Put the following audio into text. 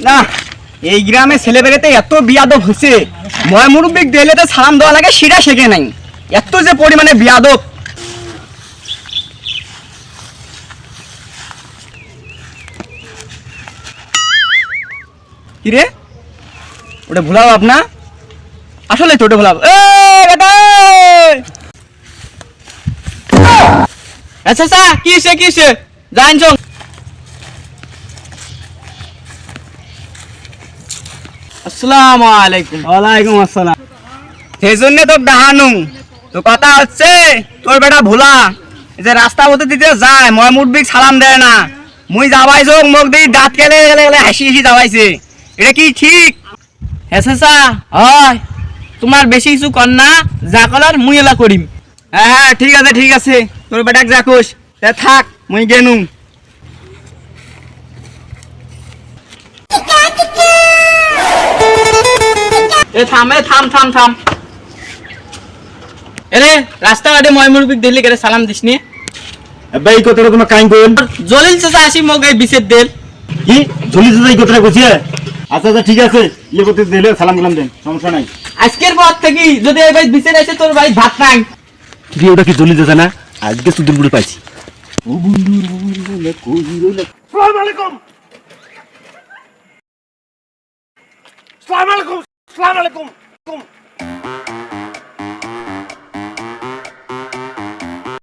না এই গ্রামে ছেলেবেলাতে এত বিয়াদব হচ্ছে, ময় মুরব্বিক দিলে তো সালাম দেওয়া লাগে সেটা শেখে নাই, এত যে পরিমাণে বিয়াদব। কিরে ওটা ভুলাও আপনা, আসলে তো ওটা ভুলাও। আচ্ছা আচ্ছা কিসে কিসে জানছ? আসসালামু আলাইকুম। ওয়ালাইকুম আসসালাম। সেই জন্য তোর ডাহানু তো কথা হচ্ছে, তোর বেটা ভোলা যে রাস্তা মতো দিতে যায় ময় মুরব্বিক সালাম দেয় না, মুই যাবাই যোগ মুখ দিয়ে দাঁত কেলে গেলে গেলে হাসি হাসি যাবাইছে, এটা কি ঠিক? হ্যাঁ হয়, তোমার বেশি কিছু কর না, যা করার মুই এলা করিম। হ্যাঁ ঠিক আছে তোর বেটাক যা কোস থাক, মুই গেনু। থাম এরে রাস্তাঘাটে ময়মুরবিক দিল্লি করে সালাম দিসনি ভাই এই কথাটা তোমার কাইন কইন জলিল চাচা আসি মগে বিশের দেল কি জলি চাচা এই কথাটা কইছে? আচ্ছা আচ্ছা ঠিক আছে, ইয়ে করতে দিলে সালাম কালাম দেন, সমস্যা নাই। আজকের পর থেকে যদি এই ভাই বিশের আসে তোর ভাই ভাত নাই। কি ওটা কি জলি চাচা না? আজকে সুদিন বুড়ি পাইছি। ও বন্ধু আসসালামু আলাইকুম। আসসালামু আলাইকুম।